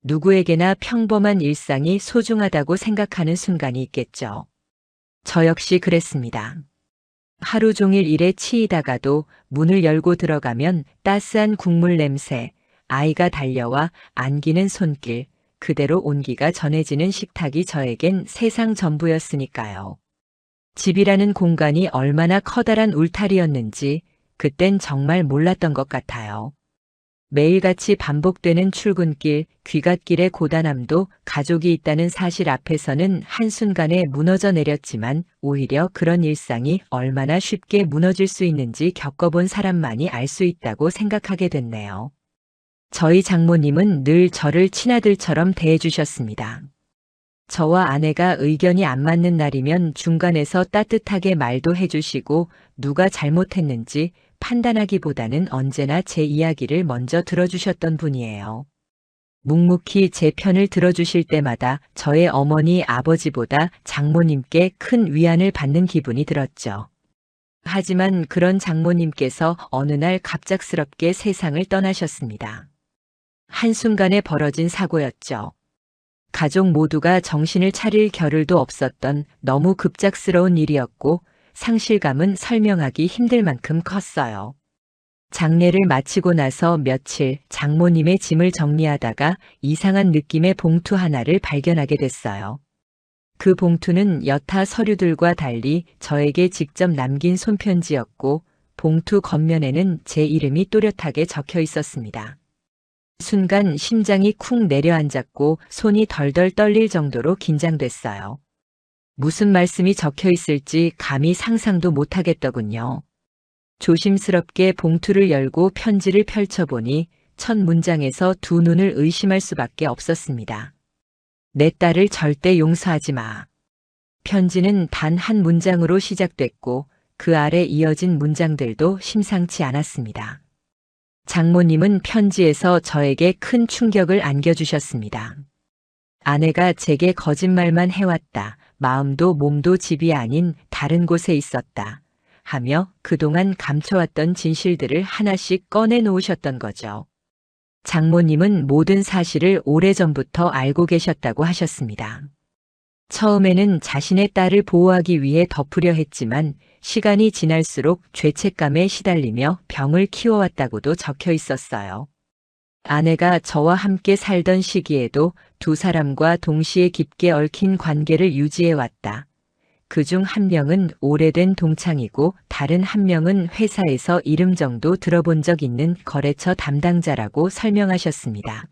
누구에게나 평범한 일상이 소중하다고 생각하는 순간이 있겠죠. 저 역시 그랬습니다. 하루 종일 일에 치이다가도 문을 열고 들어가면 따스한 국물 냄새, 아이가 달려와 안기는 손길, 그대로 온기가 전해지는 식탁이 저에겐 세상 전부였으니까요. 집이라는 공간이 얼마나 커다란 울타리였는지 그땐 정말 몰랐던 것 같아요. 매일같이 반복되는 출근길, 귀갓길의 고단함도 가족이 있다는 사실 앞에서는 한순간에 무너져 내렸지만 오히려 그런 일상이 얼마나 쉽게 무너질 수 있는지 겪어본 사람만이 알 수 있다고 생각하게 됐네요. 저희 장모님은 늘 저를 친아들처럼 대해주셨습니다. 저와 아내가 의견이 안 맞는 날이면 중간에서 따뜻하게 말도 해주시고 누가 잘못했는지 판단하기보다는 언제나 제 이야기를 먼저 들어주셨던 분이에요. 묵묵히 제 편을 들어주실 때마다 저의 어머니 아버지보다 장모님께 큰 위안을 받는 기분이 들었죠. 하지만 그런 장모님께서 어느 날 갑작스럽게 세상을 떠나셨습니다. 한순간에 벌어진 사고였죠. 가족 모두가 정신을 차릴 겨를도 없었던 너무 급작스러운 일이었고 상실감은 설명하기 힘들 만큼 컸어요. 장례를 마치고 나서 며칠 장모님의 짐을 정리하다가 이상한 느낌의 봉투 하나를 발견하게 됐어요. 그 봉투는 여타 서류들과 달리 저에게 직접 남긴 손편지였고 봉투 겉면에는 제 이름이 또렷하게 적혀 있었습니다. 순간 심장이 쿵 내려앉았고 손이 덜덜 떨릴 정도로 긴장됐어요. 무슨 말씀이 적혀 있을지 감히 상상도 못하겠더군요. 조심스럽게 봉투를 열고 편지를 펼쳐보니 첫 문장에서 두 눈을 의심할 수밖에 없었습니다. 내 딸을 절대 용서하지 마. 편지는 단 한 문장으로 시작됐고 그 아래 이어진 문장들도 심상치 않았습니다. 장모님은 편지에서 저에게 큰 충격을 안겨주셨습니다. 아내가 제게 거짓말만 해왔다. 마음도 몸도 집이 아닌 다른 곳에 있었다. 하며 그동안 감춰왔던 진실들을 하나씩 꺼내놓으셨던 거죠. 장모님은 모든 사실을 오래전부터 알고 계셨다고 하셨습니다. 처음에는 자신의 딸을 보호하기 위해 덮으려 했지만 시간이 지날수록 죄책감에 시달리며 병을 키워왔다고도 적혀 있었어요. 아내가 저와 함께 살던 시기에도 두 사람과 동시에 깊게 얽힌 관계를 유지해왔다. 그중 한 명은 오래된 동창이고 다른 한 명은 회사에서 이름 정도 들어본 적 있는 거래처 담당자라고 설명하셨습니다.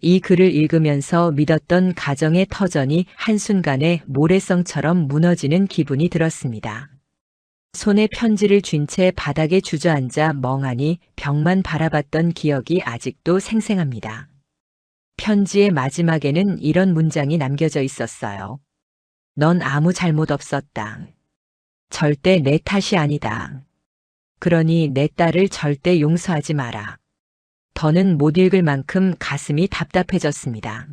이 글을 읽으면서 믿었던 가정의 터전이 한순간에 모래성처럼 무너지는 기분이 들었습니다. 손에 편지를 쥔 채 바닥에 주저앉아 멍하니 벽만 바라봤던 기억이 아직도 생생합니다. 편지의 마지막에는 이런 문장이 남겨져 있었어요. 넌 아무 잘못 없었다. 절대 내 탓이 아니다. 그러니 내 딸을 절대 용서하지 마라. 더는 못 읽을 만큼 가슴이 답답해졌습니다.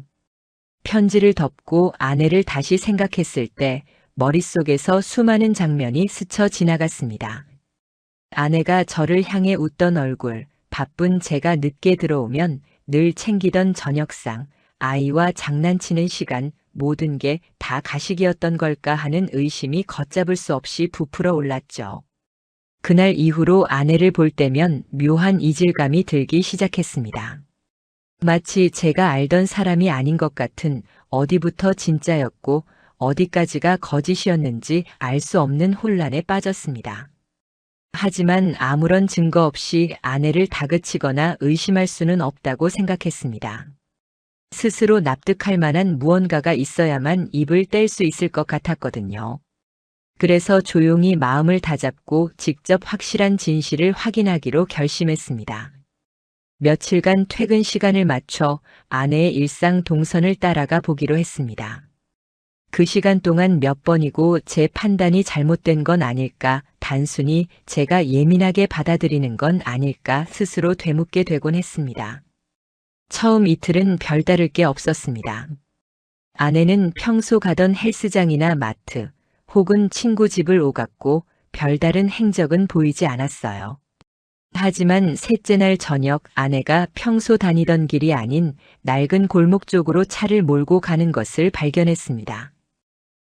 편지를 덮고 아내를 다시 생각했을 때 머릿속에서 수많은 장면이 스쳐 지나갔습니다. 아내가 저를 향해 웃던 얼굴, 바쁜 제가 늦게 들어오면 늘 챙기던 저녁상, 아이와 장난치는 시간, 모든 게 다 가식이었던 걸까 하는 의심이 걷잡을 수 없이 부풀어 올랐죠. 그날 이후로 아내를 볼 때면 묘한 이질감이 들기 시작했습니다. 마치 제가 알던 사람이 아닌 것 같은 어디부터 진짜였고 어디까지가 거짓이었는지 알 수 없는 혼란에 빠졌습니다. 하지만 아무런 증거 없이 아내를 다그치거나 의심할 수는 없다고 생각했습니다. 스스로 납득할 만한 무언가가 있어야만 입을 뗄 수 있을 것 같았거든요. 그래서 조용히 마음을 다잡고 직접 확실한 진실을 확인하기로 결심했습니다. 며칠간 퇴근 시간을 맞춰 아내의 일상 동선을 따라가 보기로 했습니다. 그 시간 동안 몇 번이고 제 판단이 잘못된 건 아닐까, 단순히 제가 예민하게 받아들이는 건 아닐까 스스로 되묻게 되곤 했습니다. 처음 이틀은 별다를 게 없었습니다. 아내는 평소 가던 헬스장이나 마트, 혹은 친구 집을 오갔고 별다른 행적은 보이지 않았어요. 하지만 셋째 날 저녁 아내가 평소 다니던 길이 아닌 낡은 골목 쪽으로 차를 몰고 가는 것을 발견했습니다.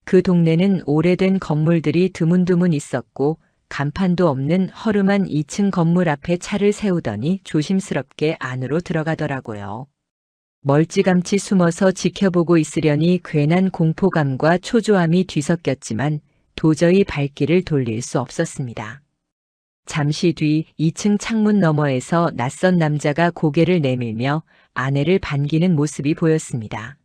그 동네는 오래된 건물들이 드문드문 있었고 간판도 없는 허름한 2층 건물 앞에 차를 세우더니 조심스럽게 안으로 들어가더라고요. 멀찌감치 숨어서 지켜보고 있으려니 괜한 공포감과 초조함이 뒤섞였지만 도저히 발길을 돌릴 수 없었습니다. 잠시 뒤 2층 창문 너머에서 낯선 남자가 고개를 내밀며 아내를 반기는 모습이 보였습니다.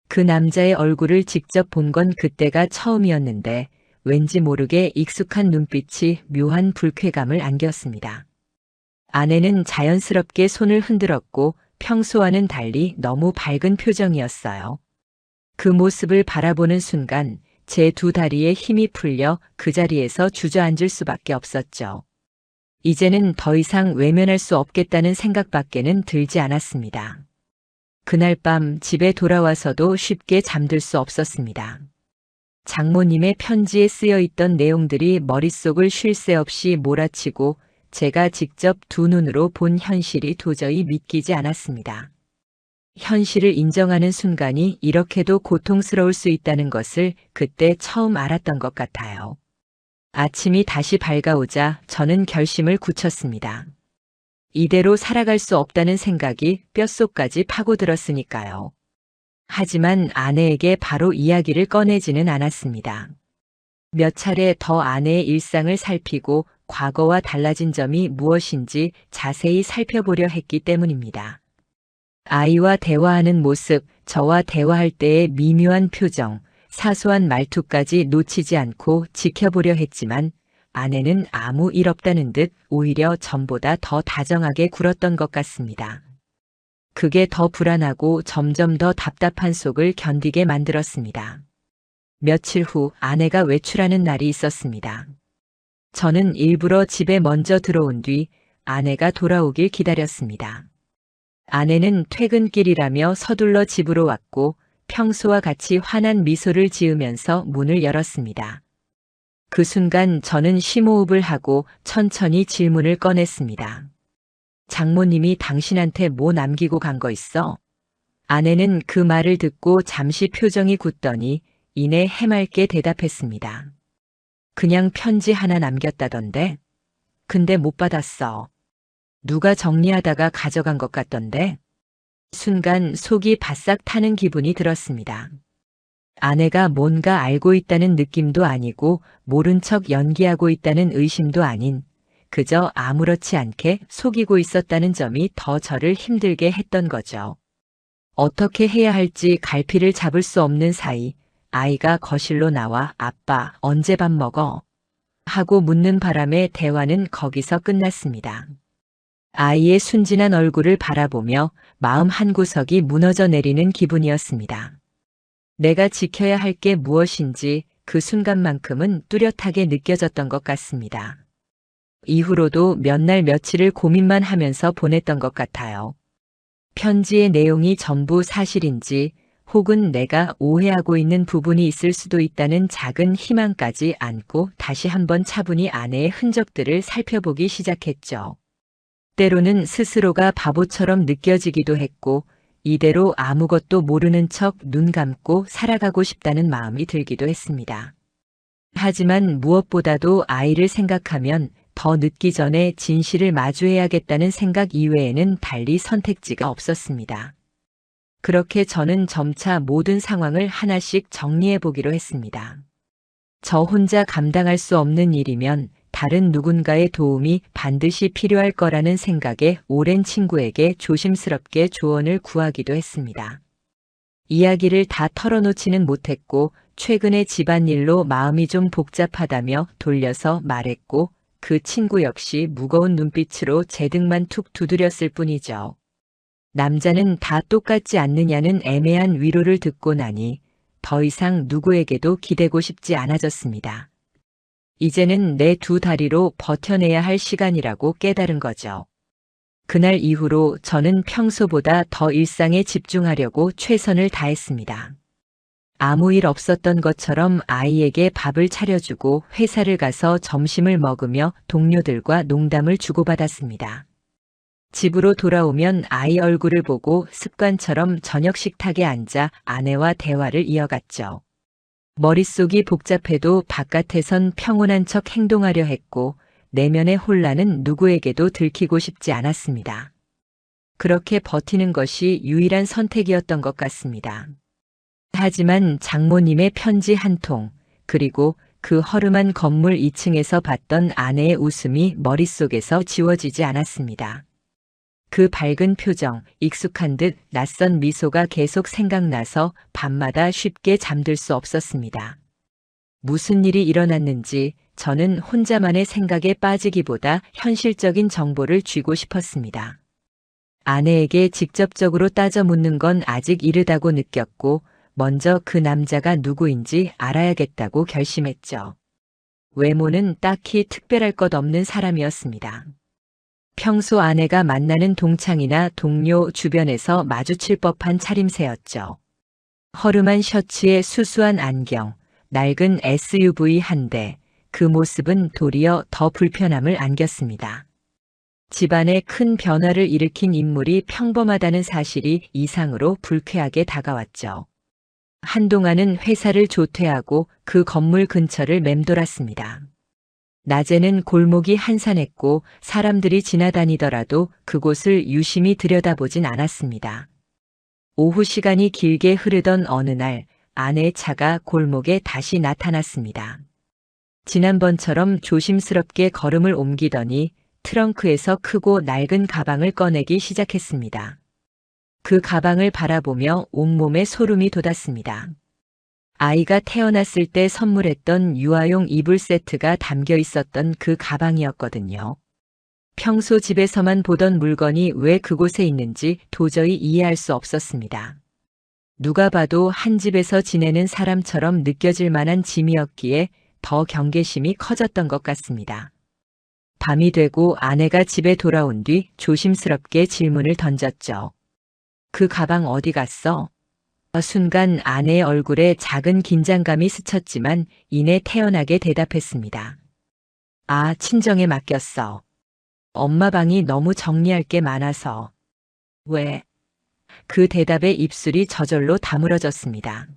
그 남자의 얼굴을 직접 본 건 그때가 처음이었는데 왠지 모르게 익숙한 눈빛이 묘한 불쾌감을 안겼습니다. 아내는 자연스럽게 손을 흔들었고 평소와는 달리 너무 밝은 표정이었어요. 그 모습을 바라보는 순간 제 두 다리에 힘이 풀려 그 자리에서 주저앉을 수밖에 없었죠. 이제는 더 이상 외면할 수 없겠다는 생각밖에는 들지 않았습니다. 그날 밤 집에 돌아와서도 쉽게 잠들 수 없었습니다. 장모님의 편지에 쓰여 있던 내용들이 머릿속을 쉴 새 없이 몰아치고 제가 직접 두 눈으로 본 현실이 도저히 믿기지 않았습니다. 현실을 인정하는 순간이 이렇게도 고통스러울 수 있다는 것을 그때 처음 알았던 것 같아요. 아침이 다시 밝아오자 저는 결심을 굳혔습니다. 이대로 살아갈 수 없다는 생각이 뼛속까지 파고들었으니까요. 하지만 아내에게 바로 이야기를 꺼내지는 않았습니다. 몇 차례 더 아내의 일상을 살피고 과거와 달라진 점이 무엇인지 자세히 살펴보려 했기 때문입니다. 아이와 대화하는 모습, 저와 대화할 때의 미묘한 표정, 사소한 말투까지 놓치지 않고 지켜보려 했지만 아내는 아무 일 없다는 듯 오히려 전보다 더 다정하게 굴었던 것 같습니다. 그게 더 불안하고 점점 더 답답한 속을 견디게 만들었습니다. 며칠 후 아내가 외출하는 날이 있었습니다. 저는 일부러 집에 먼저 들어온 뒤 아내가 돌아오길 기다렸습니다. 아내는 퇴근길이라며 서둘러 집으로 왔고 평소와 같이 환한 미소를 지으면서 문을 열었습니다. 그 순간 저는 심호흡을 하고 천천히 질문을 꺼냈습니다. 장모님이 당신한테 뭐 남기고 간 거 있어? 아내는 그 말을 듣고 잠시 표정이 굳더니 이내 해맑게 대답했습니다. 그냥 편지 하나 남겼다던데? 근데 못 받았어. 누가 정리하다가 가져간 것 같던데? 순간 속이 바싹 타는 기분이 들었습니다. 아내가 뭔가 알고 있다는 느낌도 아니고 모른 척 연기하고 있다는 의심도 아닌 그저 아무렇지 않게 속이고 있었다는 점이 더 저를 힘들게 했던 거죠. 어떻게 해야 할지 갈피를 잡을 수 없는 사이 아이가 거실로 나와 아빠 언제 밥 먹어? 하고 묻는 바람에 대화는 거기서 끝났습니다. 아이의 순진한 얼굴을 바라보며 마음 한구석이 무너져 내리는 기분이었습니다. 내가 지켜야 할 게 무엇인지 그 순간만큼은 뚜렷하게 느껴졌던 것 같습니다. 이후로도 몇 날 며칠을 고민만 하면서 보냈던 것 같아요. 편지의 내용이 전부 사실인지 혹은 내가 오해하고 있는 부분이 있을 수도 있다는 작은 희망까지 안고 다시 한번 차분히 아내의 흔적들을 살펴보기 시작했죠. 때로는 스스로가 바보처럼 느껴지기도 했고 이대로 아무것도 모르는 척 눈 감고 살아가고 싶다는 마음이 들기도 했습니다. 하지만 무엇보다도 아이를 생각하면 더 늦기 전에 진실을 마주해야겠다는 생각 이외에는 달리 선택지가 없었습니다. 그렇게 저는 점차 모든 상황을 하나씩 정리해 보기로 했습니다. 저 혼자 감당할 수 없는 일이면 다른 누군가의 도움이 반드시 필요할 거라는 생각에 오랜 친구에게 조심스럽게 조언을 구하기도 했습니다. 이야기를 다 털어놓지는 못했고 최근에 집안일로 마음이 좀 복잡하다며 돌려서 말했고 그 친구 역시 무거운 눈빛으로 제 등만 툭 두드렸을 뿐이죠. 남자는 다 똑같지 않느냐는 애매한 위로를 듣고 나니 더 이상 누구에게도 기대고 싶지 않아졌습니다. 이제는 내 두 다리로 버텨내야 할 시간이라고 깨달은 거죠. 그날 이후로 저는 평소보다 더 일상에 집중하려고 최선을 다했습니다. 아무 일 없었던 것처럼 아이에게 밥을 차려주고 회사를 가서 점심을 먹으며 동료들과 농담을 주고받았습니다. 집으로 돌아오면 아이 얼굴을 보고 습관처럼 저녁 식탁에 앉아 아내와 대화를 이어갔죠. 머릿속이 복잡해도 바깥에선 평온한 척 행동하려 했고 내면의 혼란은 누구에게도 들키고 싶지 않았습니다. 그렇게 버티는 것이 유일한 선택이었던 것 같습니다. 하지만 장모님의 편지 한 통, 그리고 그 허름한 건물 2층에서 봤던 아내의 웃음이 머릿속에서 지워지지 않았습니다. 그 밝은 표정, 익숙한 듯 낯선 미소가 계속 생각나서 밤마다 쉽게 잠들 수 없었습니다. 무슨 일이 일어났는지 저는 혼자만의 생각에 빠지기보다 현실적인 정보를 쥐고 싶었습니다. 아내에게 직접적으로 따져 묻는 건 아직 이르다고 느꼈고 먼저 그 남자가 누구인지 알아야겠다고 결심했죠. 외모는 딱히 특별할 것 없는 사람이었습니다. 평소 아내가 만나는 동창이나 동료 주변에서 마주칠 법한 차림새였죠. 허름한 셔츠에 수수한 안경, 낡은 SUV 한 대, 그 모습은 도리어 더 불편함을 안겼습니다. 집안에 큰 변화를 일으킨 인물이 평범하다는 사실이 이상으로 불쾌하게 다가왔죠. 한동안은 회사를 조퇴하고 그 건물 근처를 맴돌았습니다. 낮에는 골목이 한산했고 사람들이 지나다니더라도 그곳을 유심히 들여다보진 않았습니다. 오후 시간이 길게 흐르던 어느 날 아내의 차가 골목에 다시 나타났습니다. 지난번처럼 조심스럽게 걸음을 옮기더니 트렁크에서 크고 낡은 가방을 꺼내기 시작했습니다. 그 가방을 바라보며 온몸에 소름이 돋았습니다. 아이가 태어났을 때 선물했던 유아용 이불 세트가 담겨 있었던 그 가방이었거든요. 평소 집에서만 보던 물건이 왜 그곳에 있는지 도저히 이해할 수 없었습니다. 누가 봐도 한 집에서 지내는 사람처럼 느껴질 만한 짐이었기에 더 경계심이 커졌던 것 같습니다. 밤이 되고 아내가 집에 돌아온 뒤 조심스럽게 질문을 던졌죠. 그 가방 어디 갔어? 순간 아내의 얼굴에 작은 긴장감이 스쳤지만 이내 태연하게 대답했습니다. 아, 친정에 맡겼어. 엄마 방이 너무 정리할 게 많아서. 왜? 그 대답에 입술이 저절로 다물어졌습니다.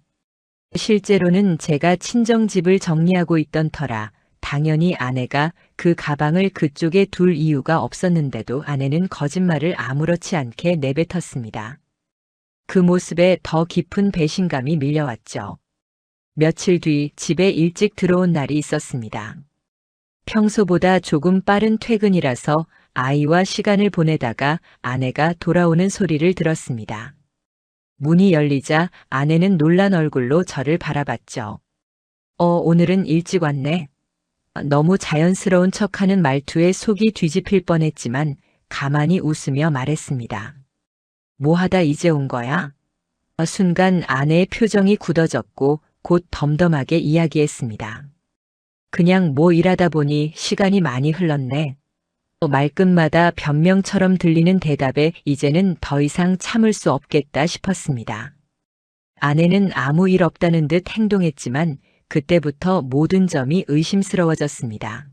실제로는 제가 친정집을 정리하고 있던 터라 당연히 아내가 그 가방을 그쪽에 둘 이유가 없었는데도 아내는 거짓말을 아무렇지 않게 내뱉었습니다. 그 모습에 더 깊은 배신감이 밀려왔죠. 며칠 뒤 집에 일찍 들어온 날이 있었습니다. 평소보다 조금 빠른 퇴근이라서 아이와 시간을 보내다가 아내가 돌아오는 소리를 들었습니다. 문이 열리자 아내는 놀란 얼굴로 저를 바라봤죠. 오늘은 일찍 왔네. 너무 자연스러운 척하는 말투에 속이 뒤집힐 뻔했지만 가만히 웃으며 말했습니다. 뭐 하다 이제 온 거야? 순간 아내의 표정이 굳어졌고 곧 덤덤하게 이야기했습니다. 그냥 뭐 일하다 보니 시간이 많이 흘렀네. 말끝마다 변명처럼 들리는 대답에 이제는 더 이상 참을 수 없겠다 싶었습니다. 아내는 아무 일 없다는 듯 행동했지만 그때부터 모든 점이 의심스러워졌습니다.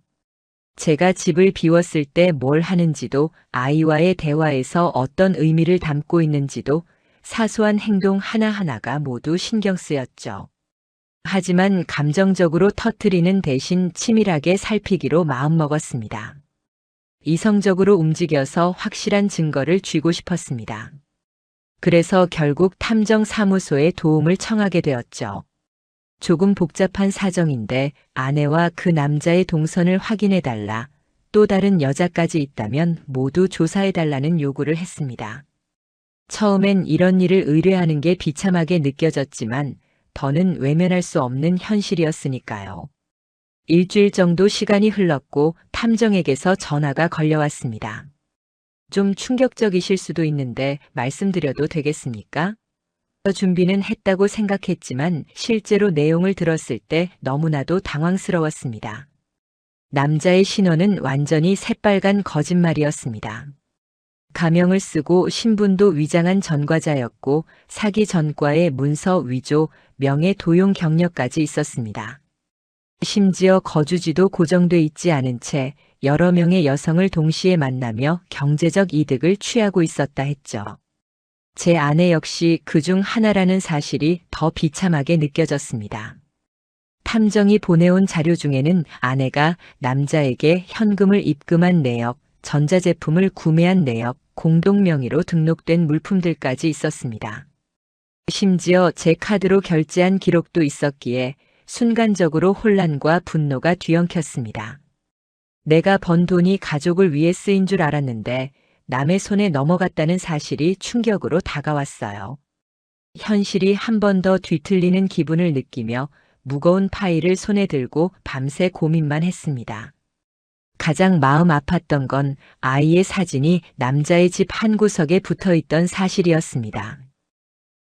제가 집을 비웠을 때 뭘 하는지도 아이와의 대화에서 어떤 의미를 담고 있는지도 사소한 행동 하나하나가 모두 신경 쓰였죠. 하지만 감정적으로 터뜨리는 대신 치밀하게 살피기로 마음먹었습니다. 이성적으로 움직여서 확실한 증거를 쥐고 싶었습니다. 그래서 결국 탐정사무소에 도움을 청하게 되었죠. 조금 복잡한 사정인데 아내와 그 남자의 동선을 확인해달라, 또 다른 여자까지 있다면 모두 조사해달라는 요구를 했습니다. 처음엔 이런 일을 의뢰하는 게 비참하게 느껴졌지만 더는 외면할 수 없는 현실이었으니까요. 일주일 정도 시간이 흘렀고 탐정에게서 전화가 걸려왔습니다. 좀 충격적이실 수도 있는데 말씀드려도 되겠습니까? 준비는 했다고 생각했지만 실제로 내용을 들었을 때 너무나도 당황스러웠습니다. 남자의 신원은 완전히 새빨간 거짓말이었습니다. 가명을 쓰고 신분도 위장한 전과자였고 사기 전과의 문서 위조, 명예 도용 경력까지 있었습니다. 심지어 거주지도 고정돼 있지 않은 채 여러 명의 여성을 동시에 만나며 경제적 이득을 취하고 있었다 했죠. 제 아내 역시 그중 하나라는 사실이 더 비참하게 느껴졌습니다. 탐정이 보내온 자료 중에는 아내가 남자에게 현금을 입금한 내역, 전자제품을 구매한 내역, 공동명의로 등록된 물품들까지 있었습니다. 심지어 제 카드로 결제한 기록도 있었기에 순간적으로 혼란과 분노가 뒤엉켰습니다. 내가 번 돈이 가족을 위해 쓰인 줄 알았는데 남의 손에 넘어갔다는 사실이 충격으로 다가왔어요. 현실이 한 번 더 뒤틀리는 기분을 느끼며 무거운 파일을 손에 들고 밤새 고민만 했습니다. 가장 마음 아팠던 건 아이의 사진이 남자의 집 한 구석에 붙어 있던 사실이었습니다.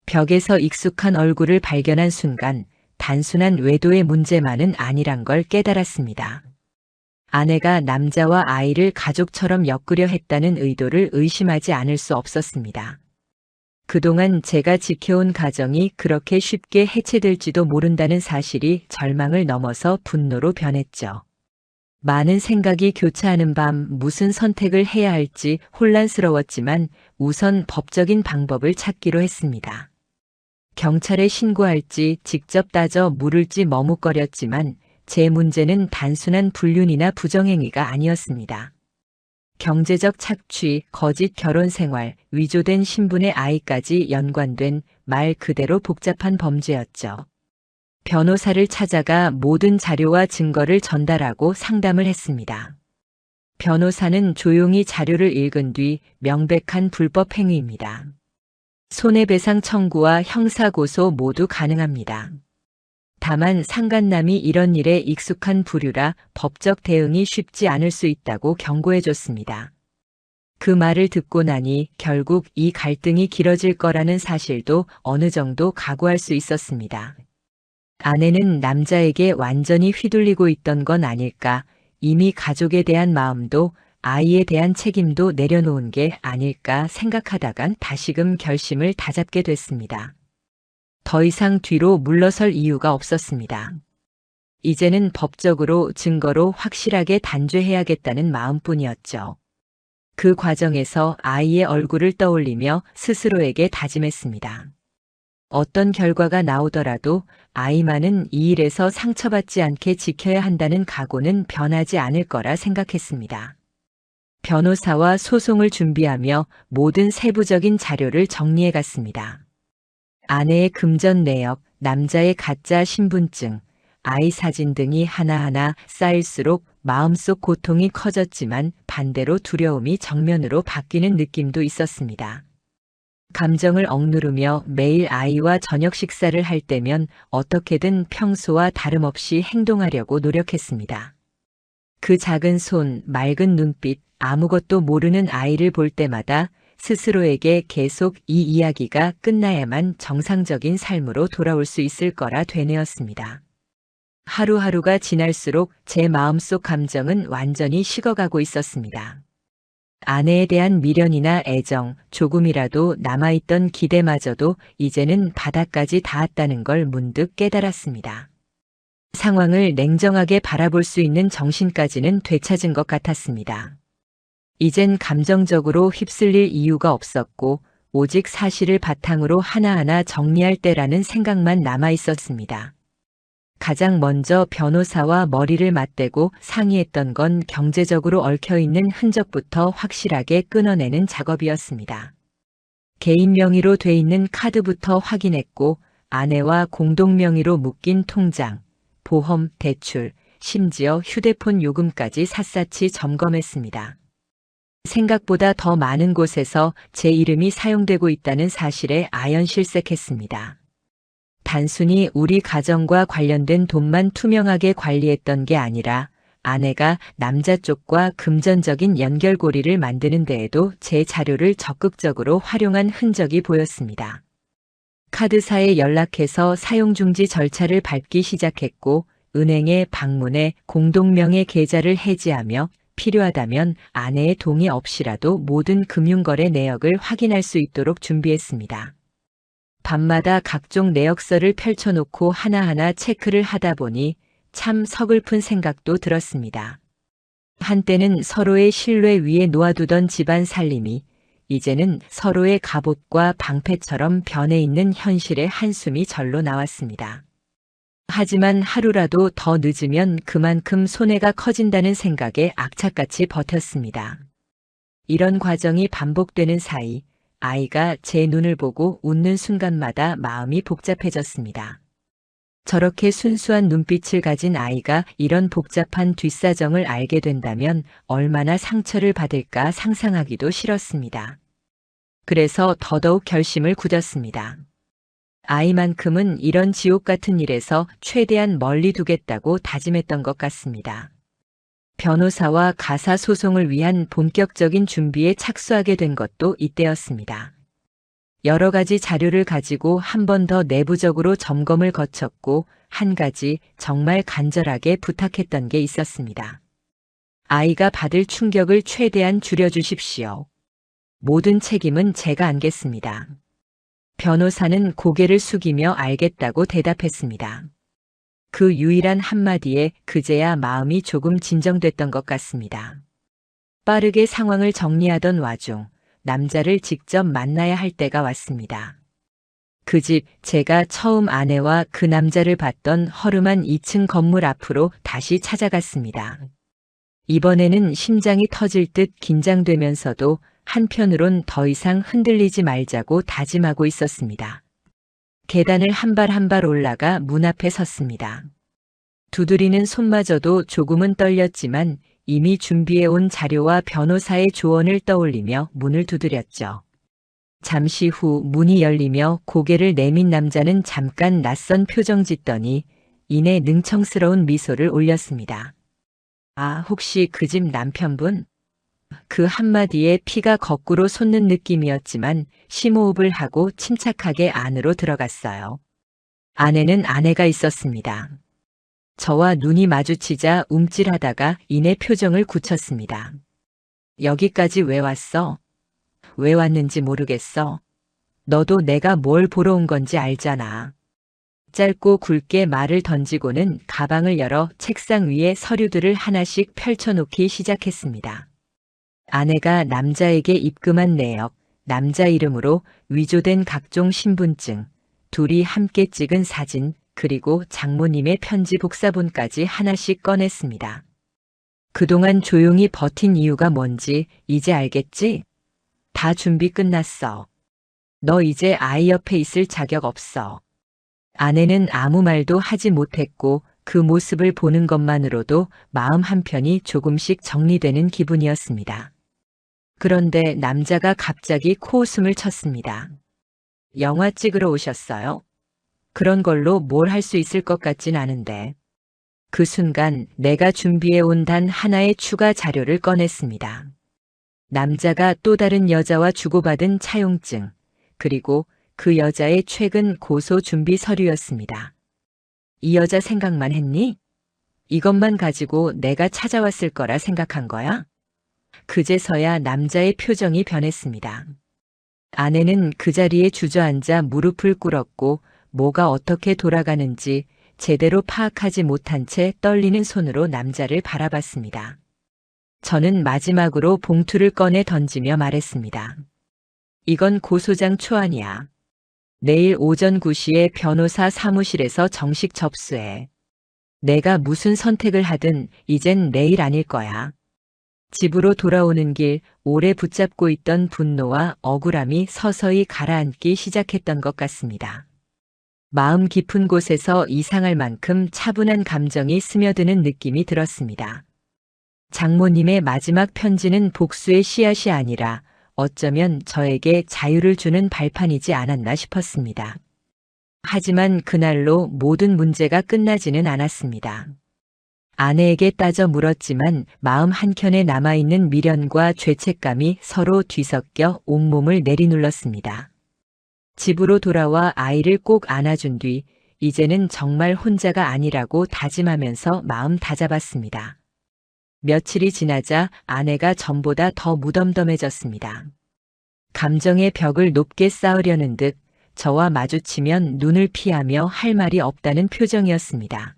벽에서 익숙한 얼굴을 발견한 순간 단순한 외도의 문제만은 아니란 걸 깨달았습니다. 아내가 남자와 아이를 가족처럼 엮으려 했다는 의도를 의심하지 않을 수 없었습니다. 그동안 제가 지켜온 가정이 그렇게 쉽게 해체될지도 모른다는 사실이 절망을 넘어서 분노로 변했죠. 많은 생각이 교차하는 밤 무슨 선택을 해야 할지 혼란스러웠지만 우선 법적인 방법을 찾기로 했습니다. 경찰에 신고할지 직접 따져 물을지 머뭇거렸지만 제 문제는 단순한 불륜이나 부정행위가 아니었습니다. 경제적 착취, 거짓 결혼 생활, 위조된 신분의 아이까지 연관된 말 그대로 복잡한 범죄였죠. 변호사를 찾아가 모든 자료와 증거를 전달하고 상담을 했습니다. 변호사는 조용히 자료를 읽은 뒤 명백한 불법 행위입니다. 손해배상 청구와 형사고소 모두 가능합니다. 다만 상간남이 이런 일에 익숙한 부류라 법적 대응이 쉽지 않을 수 있다고 경고해줬습니다. 그 말을 듣고 나니 결국 이 갈등이 길어질 거라는 사실도 어느 정도 각오할 수 있었습니다. 아내는 남자에게 완전히 휘둘리고 있던 건 아닐까, 이미 가족에 대한 마음도 아이에 대한 책임도 내려놓은 게 아닐까 생각하다간 다시금 결심을 다잡게 됐습니다. 더 이상 뒤로 물러설 이유가 없었습니다. 이제는 법적으로 증거로 확실하게 단죄해야겠다는 마음뿐이었죠. 그 과정에서 아이의 얼굴을 떠올리며 스스로에게 다짐했습니다. 어떤 결과가 나오더라도 아이만은 이 일에서 상처받지 않게 지켜야 한다는 각오는 변하지 않을 거라 생각했습니다. 변호사와 소송을 준비하며 모든 세부적인 자료를 정리해 갔습니다. 아내의 금전 내역, 남자의 가짜 신분증, 아이 사진 등이 하나하나 쌓일수록 마음속 고통이 커졌지만 반대로 두려움이 정면으로 바뀌는 느낌도 있었습니다. 감정을 억누르며 매일 아이와 저녁 식사를 할 때면 어떻게든 평소와 다름없이 행동하려고 노력했습니다. 그 작은 손, 맑은 눈빛, 아무것도 모르는 아이를 볼 때마다 스스로에게 계속 이 이야기가 끝나야만 정상적인 삶으로 돌아올 수 있을 거라 되뇌었습니다. 하루하루가 지날수록 제 마음속 감정은 완전히 식어가고 있었습니다. 아내에 대한 미련이나 애정, 조금이라도 남아있던 기대마저도 이제는 바닥까지 닿았다는 걸 문득 깨달았습니다. 상황을 냉정하게 바라볼 수 있는 정신까지는 되찾은 것 같았습니다. 이젠 감정적으로 휩쓸릴 이유가 없었고 오직 사실을 바탕으로 하나하나 정리할 때라는 생각만 남아 있었습니다. 가장 먼저 변호사와 머리를 맞대고 상의했던 건 경제적으로 얽혀있는 흔적부터 확실하게 끊어내는 작업이었습니다. 개인 명의로 돼 있는 카드부터 확인했고 아내와 공동 명의로 묶인 통장, 보험, 대출, 심지어 휴대폰 요금까지 샅샅이 점검했습니다. 생각보다 더 많은 곳에서 제 이름이 사용되고 있다는 사실에 아연실색했습니다. 단순히 우리 가정과 관련된 돈만 투명하게 관리했던 게 아니라 아내가 남자 쪽과 금전적인 연결고리를 만드는 데에도 제 자료를 적극적으로 활용한 흔적이 보였습니다. 카드사에 연락해서 사용중지 절차를 밟기 시작했고 은행에 방문해 공동명의 계좌를 해지하며 필요하다면 아내의 동의 없이라도 모든 금융거래 내역을 확인할 수 있도록 준비했습니다. 밤마다 각종 내역서를 펼쳐놓고 하나하나 체크를 하다 보니 참 서글픈 생각도 들었습니다. 한때는 서로의 신뢰 위에 놓아두던 집안 살림이 이제는 서로의 갑옷과 방패처럼 변해 있는 현실의 한숨이 절로 나왔습니다. 하지만 하루라도 더 늦으면 그만큼 손해가 커진다는 생각에 악착같이 버텼습니다. 이런 과정이 반복되는 사이 아이가 제 눈을 보고 웃는 순간마다 마음이 복잡해졌습니다. 저렇게 순수한 눈빛을 가진 아이가 이런 복잡한 뒷사정을 알게 된다면 얼마나 상처를 받을까 상상하기도 싫었습니다. 그래서 더더욱 결심을 굳었습니다. 아이만큼은 이런 지옥 같은 일에서 최대한 멀리 두겠다고 다짐했던 것 같습니다. 변호사와 가사 소송을 위한 본격적인 준비에 착수하게 된 것도 이때였습니다. 여러 가지 자료를 가지고 한 번 더 내부적으로 점검을 거쳤고 한 가지 정말 간절하게 부탁했던 게 있었습니다. 아이가 받을 충격을 최대한 줄여주십시오. 모든 책임은 제가 안겠습니다. 변호사는 고개를 숙이며 알겠다고 대답했습니다. 그 유일한 한마디에 그제야 마음이 조금 진정됐던 것 같습니다. 빠르게 상황을 정리하던 와중 남자를 직접 만나야 할 때가 왔습니다. 그 집, 제가 처음 아내와 그 남자를 봤던 허름한 2층 건물 앞으로 다시 찾아갔습니다. 이번에는 심장이 터질 듯 긴장되면서도 한편으론 더 이상 흔들리지 말자고 다짐하고 있었습니다. 계단을 한 발 한 발 올라가 문 앞에 섰습니다. 두드리는 손마저도 조금은 떨렸지만 이미 준비해온 자료와 변호사의 조언을 떠올리며 문을 두드렸죠. 잠시 후 문이 열리며 고개를 내민 남자는 잠깐 낯선 표정 짓더니 이내 능청스러운 미소를 올렸습니다. 아, 혹시 그 집 남편분? 그 한마디에 피가 거꾸로 솟는 느낌이었지만 심호흡을 하고 침착하게 안으로 들어갔어요. 안에는 아내가 있었습니다. 저와 눈이 마주치자 움찔하다가 이내 표정을 굳혔습니다. 여기까지 왜 왔어? 왜 왔는지 모르겠어. 너도 내가 뭘 보러 온 건지 알잖아. 짧고 굵게 말을 던지고는 가방을 열어 책상 위에 서류들을 하나씩 펼쳐놓기 시작했습니다. 아내가 남자에게 입금한 내역, 남자 이름으로 위조된 각종 신분증, 둘이 함께 찍은 사진, 그리고 장모님의 편지 복사본까지 하나씩 꺼냈습니다. 그동안 조용히 버틴 이유가 뭔지 이제 알겠지? 다 준비 끝났어. 너 이제 아이 옆에 있을 자격 없어. 아내는 아무 말도 하지 못했고 그 모습을 보는 것만으로도 마음 한편이 조금씩 정리되는 기분이었습니다. 그런데 남자가 갑자기 코웃음을 쳤습니다. 영화 찍으러 오셨어요? 그런 걸로 뭘 할 수 있을 것 같진 않은데. 그 순간 내가 준비해온 단 하나의 추가 자료를 꺼냈습니다. 남자가 또 다른 여자와 주고받은 차용증, 그리고 그 여자의 최근 고소 준비 서류였습니다. 이 여자 생각만 했니? 이것만 가지고 내가 찾아왔을 거라 생각한 거야? 그제서야 남자의 표정이 변했습니다. 아내는 그 자리에 주저앉아 무릎을 꿇었고 뭐가 어떻게 돌아가는지 제대로 파악하지 못한 채 떨리는 손으로 남자를 바라봤습니다. 저는 마지막으로 봉투를 꺼내 던지며 말했습니다. 이건 고소장 초안이야. 내일 오전 9시에 변호사 사무실에서 정식 접수해. 내가 무슨 선택을 하든 이젠 내일 아닐 거야. 집으로 돌아오는 길 오래 붙잡고 있던 분노와 억울함이 서서히 가라앉기 시작했던 것 같습니다. 마음 깊은 곳에서 이상할 만큼 차분한 감정이 스며드는 느낌이 들었습니다. 장모님의 마지막 편지는 복수의 씨앗이 아니라 어쩌면 저에게 자유를 주는 발판이지 않았나 싶었습니다. 하지만 그날로 모든 문제가 끝나지는 않았습니다. 아내에게 따져 물었지만 마음 한켠에 남아있는 미련과 죄책감이 서로 뒤섞여 온몸을 내리눌렀습니다. 집으로 돌아와 아이를 꼭 안아준 뒤 이제는 정말 혼자가 아니라고 다짐하면서 마음 다잡았습니다. 며칠이 지나자 아내가 전보다 더 무덤덤해졌습니다. 감정의 벽을 높게 쌓으려는 듯 저와 마주치면 눈을 피하며 할 말이 없다는 표정이었습니다.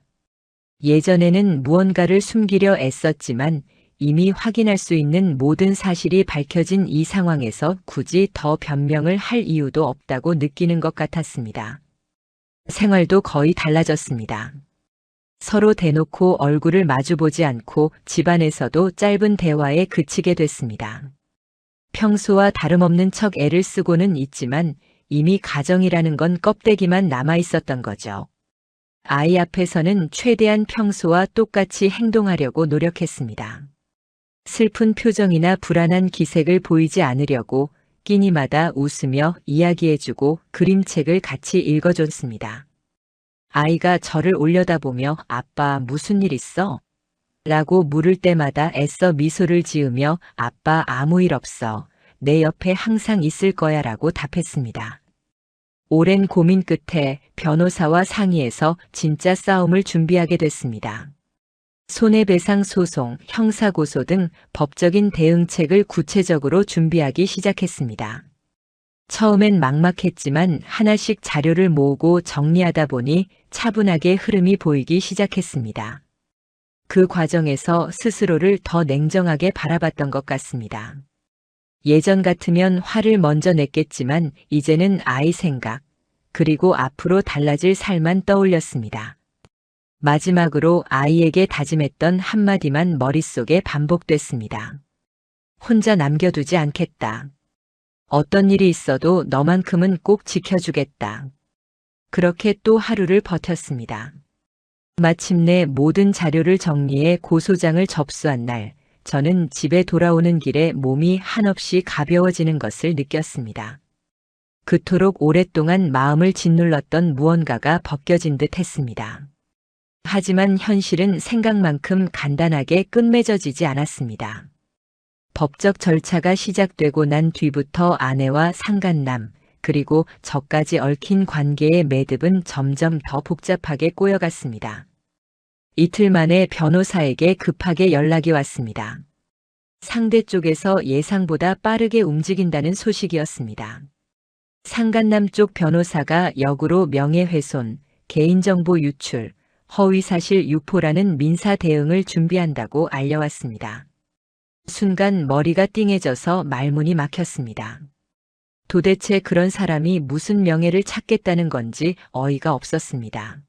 예전에는 무언가를 숨기려 애썼지만 이미 확인할 수 있는 모든 사실이 밝혀진 이 상황에서 굳이 더 변명을 할 이유도 없다고 느끼는 것 같았습니다. 생활도 거의 달라졌습니다. 서로 대놓고 얼굴을 마주보지 않고 집안에서도 짧은 대화에 그치게 됐습니다. 평소와 다름없는 척 애를 쓰고는 있지만 이미 가정이라는 건 껍데기만 남아 있었던 거죠. 아이 앞에서는 최대한 평소와 똑같이 행동하려고 노력했습니다. 슬픈 표정이나 불안한 기색을 보이지 않으려고 끼니마다 웃으며 이야기해주고 그림책을 같이 읽어줬습니다. 아이가 저를 올려다보며 아빠 무슨 일 있어? 라고 물을 때마다 애써 미소를 지으며 아빠 아무 일 없어. 내 옆에 항상 있을 거야 라고 답했습니다. 오랜 고민 끝에 변호사와 상의해서 진짜 싸움을 준비하게 됐습니다. 손해배상 소송, 형사고소 등 법적인 대응책을 구체적으로 준비하기 시작했습니다. 처음엔 막막했지만 하나씩 자료를 모으고 정리하다 보니 차분하게 흐름이 보이기 시작했습니다. 그 과정에서 스스로를 더 냉정하게 바라봤던 것 같습니다. 예전 같으면 화를 먼저 냈겠지만 이제는 아이 생각, 그리고 앞으로 달라질 삶만 떠올렸습니다. 마지막으로 아이에게 다짐했던 한마디만 머릿속에 반복됐습니다. 혼자 남겨두지 않겠다. 어떤 일이 있어도 너만큼은 꼭 지켜주겠다. 그렇게 또 하루를 버텼습니다. 마침내 모든 자료를 정리해 고소장을 접수한 날, 저는 집에 돌아오는 길에 몸이 한없이 가벼워지는 것을 느꼈습니다. 그토록 오랫동안 마음을 짓눌렀던 무언가가 벗겨진 듯 했습니다. 하지만 현실은 생각만큼 간단하게 끝맺어지지 않았습니다. 법적 절차가 시작되고 난 뒤부터 아내와 상간남, 그리고 저까지 얽힌 관계의 매듭은 점점 더 복잡하게 꼬여갔습니다. 이틀 만에 변호사에게 급하게 연락이 왔습니다. 상대 쪽에서 예상보다 빠르게 움직인다는 소식이었습니다. 상간남 쪽 변호사가 역으로 명예훼손, 개인정보 유출, 허위사실 유포라는 민사 대응을 준비한다고 알려왔습니다. 순간 머리가 띵해져서 말문이 막혔습니다. 도대체 그런 사람이 무슨 명예를 찾겠다는 건지 어이가 없었습니다.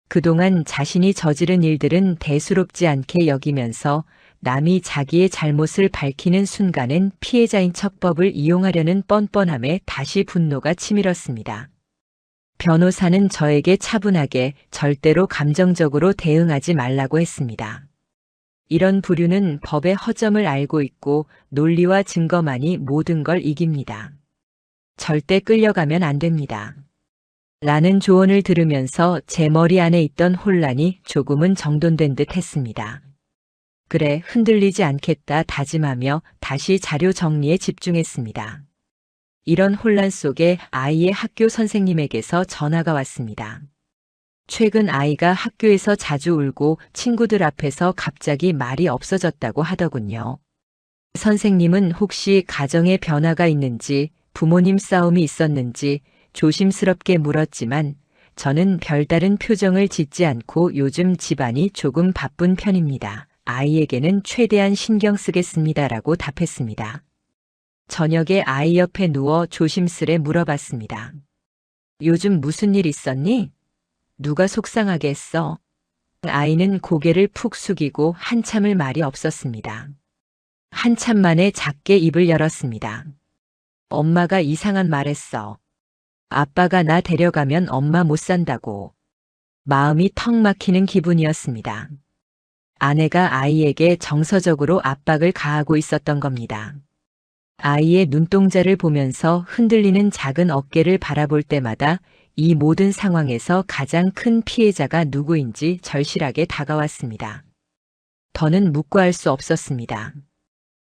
그동안 자신이 저지른 일들은 대수롭지 않게 여기면서 남이 자기의 잘못을 밝히는 순간엔 피해자인 척법을 이용하려는 뻔뻔함에 다시 분노가 치밀었습니다. 변호사는 저에게 차분하게 절대로 감정적으로 대응하지 말라고 했습니다. 이런 부류는 법의 허점을 알고 있고 논리와 증거만이 모든 걸 이깁니다. 절대 끌려가면 안 됩니다. 라는 조언을 들으면서 제 머리 안에 있던 혼란이 조금은 정돈된 듯 했습니다. 그래, 흔들리지 않겠다 다짐하며 다시 자료 정리에 집중했습니다. 이런 혼란 속에 아이의 학교 선생님에게서 전화가 왔습니다. 최근 아이가 학교에서 자주 울고 친구들 앞에서 갑자기 말이 없어졌다고 하더군요. 선생님은 혹시 가정에 변화가 있는지, 부모님 싸움이 있었는지 조심스럽게 물었지만 저는 별다른 표정을 짓지 않고 요즘 집안이 조금 바쁜 편입니다. 아이에게는 최대한 신경 쓰겠습니다라고 답했습니다. 저녁에 아이 옆에 누워 조심스레 물어봤습니다. 요즘 무슨 일 있었니? 누가 속상하게 했어? 아이는 고개를 푹 숙이고 한참을 말이 없었습니다. 한참 만에 작게 입을 열었습니다. 엄마가 이상한 말 했어. 아빠가 나 데려가면 엄마 못 산다고. 마음이 턱 막히는 기분이었습니다. 아내가 아이에게 정서적으로 압박을 가하고 있었던 겁니다. 아이의 눈동자를 보면서 흔들리는 작은 어깨를 바라볼 때마다 이 모든 상황에서 가장 큰 피해자가 누구인지 절실하게 다가왔습니다. 더는 묵과할 수 없었습니다.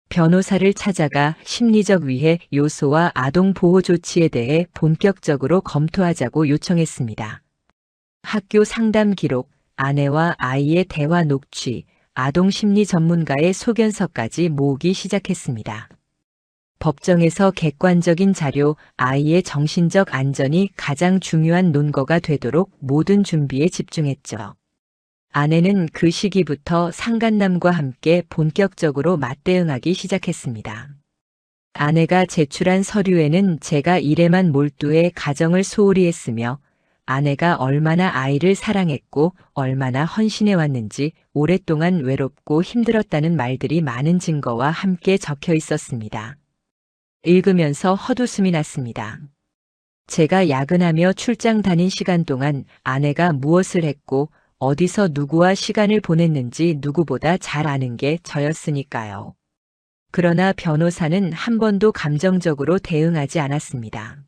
변호사를 찾아가 심리적 위해 요소와 아동 보호 조치에 대해 본격적으로 검토하자고 요청했습니다. 학교 상담 기록, 아내와 아이의 대화 녹취, 아동 심리 전문가의 소견서까지 모으기 시작했습니다. 법정에서 객관적인 자료, 아이의 정신적 안전이 가장 중요한 논거가 되도록 모든 준비에 집중했죠. 아내는 그 시기부터 상간남과 함께 본격적으로 맞대응하기 시작했습니다. 아내가 제출한 서류에는 제가 일에만 몰두해 가정을 소홀히 했으며 아내가 얼마나 아이를 사랑했고 얼마나 헌신해 왔는지 오랫동안 외롭고 힘들었다는 말들이 많은 증거와 함께 적혀 있었습니다. 읽으면서 헛웃음이 났습니다. 제가 야근하며 출장 다닌 시간 동안 아내가 무엇을 했고 어디서 누구와 시간을 보냈는지 누구보다 잘 아는 게 저였으니까요. 그러나 변호사는 한 번도 감정적으로 대응하지 않았습니다.